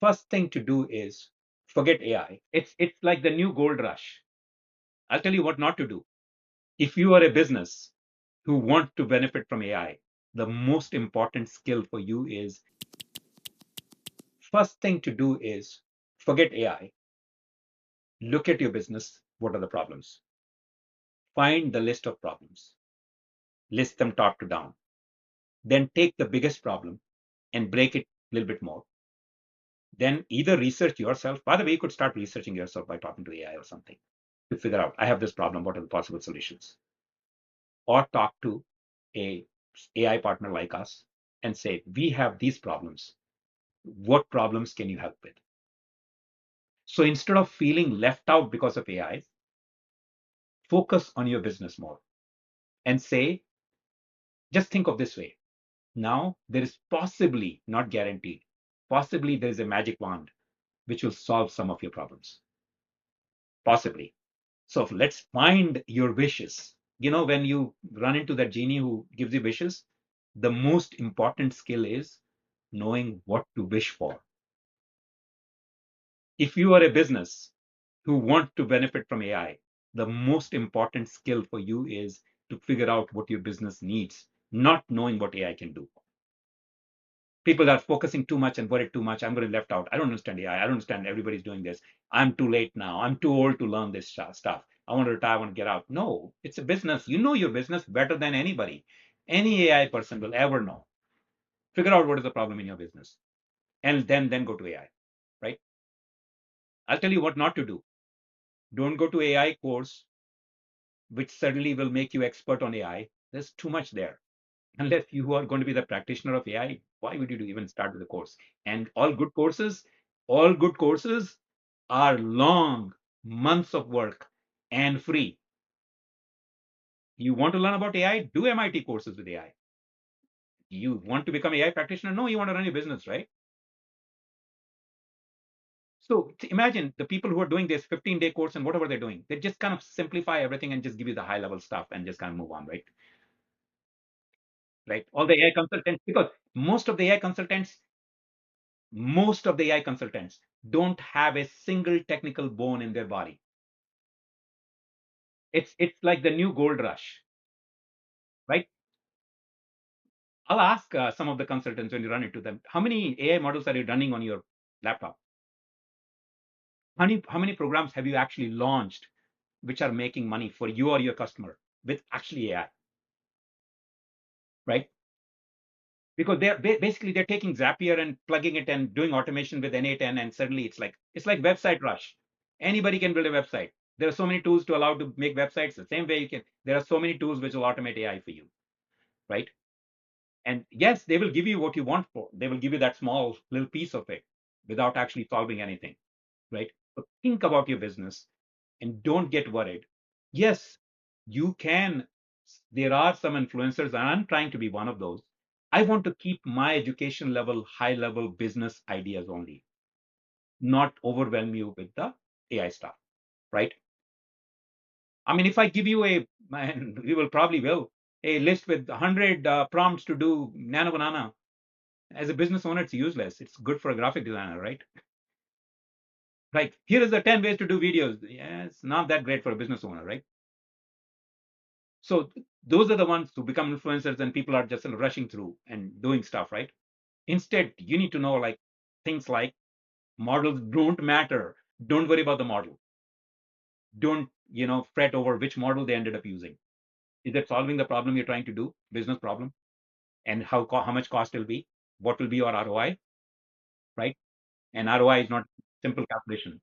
First thing to do is forget AI. It's like the new gold rush. I'll tell you what not to do. If you are a business who want to benefit from AI, the most important skill for you is first thing to do is forget AI. Look at your business. What are the problems? Find the list of problems. List them top to down. Then take the biggest problem and break it a little bit more. Then either research yourself. By the way, you could start researching yourself by talking to AI or something to figure out, I have this problem. What are the possible solutions? Or talk to a AI partner like us and say, we have these problems. What problems can you help with? So instead of feeling left out because of AI, focus on your business more and say, just think of this way. Now, there is possibly, not guaranteed, possibly there is a magic wand which will solve some of your problems. Possibly. So let's find your wishes. You know, when you run into that genie who gives you wishes, the most important skill is knowing what to wish for. If you are a business who want to benefit from AI, the most important skill for you is to figure out what your business needs, not knowing what AI can do. People are focusing too much and worried too much. I'm going to be left out. I don't understand AI. I don't understand everybody's doing this. I'm too late now. I'm too old to learn this stuff. I want to retire. I want to get out. No, it's a business. You know your business better than anybody. Any AI person will ever know. Figure out what is the problem in your business and then go to AI, right? I'll tell you what not to do. Don't go to AI course, which suddenly will make you expert on AI. There's too much there. Unless you are going to be the practitioner of AI, why would you even start with a course? And all good courses are long months of work and free. You want to learn about AI? Do MIT courses with AI. You want to become AI practitioner? No, you want to run your business, right? So imagine the people who are doing this 15-day course and whatever they're doing, they just kind of simplify everything and just give you the high level stuff and just kind of move on, right? Right. All the AI consultants, because most of the AI consultants don't have a single technical bone in their body. It's like the new gold rush, right? I'll ask some of the consultants when you run into them, how many AI models are you running on your laptop? How many programs have you actually launched which are making money for you or your customer with actually AI, right? Because they're taking Zapier and plugging it and doing automation with N8N, and suddenly it's like website rush. Anybody can build a website. There are so many tools to allow to make websites. The same way there are so many tools which will automate AI for you, right? And yes, they will give you what you want for. They will give you that small little piece of it without actually solving anything, right? So think about your business and don't get worried. Yes, you can. There are some influencers, and I'm trying to be one of those. I want to keep my education level, high level business ideas only, not overwhelm you with the AI stuff, right? I mean, if I give you and we will, a list with 100 prompts to do nano banana, as a business owner, it's useless. It's good for a graphic designer, right? Like, here is the 10 ways to do videos. Yeah, it's not that great for a business owner, right? So those are the ones who become influencers and people are just rushing through and doing stuff, right? Instead, you need to know like things like models don't matter. Don't worry about the model. Don't, fret over which model they ended up using. Is it solving the problem you're trying to do, business problem? And how much cost will be? What will be your ROI, right? And ROI is not simple calculation.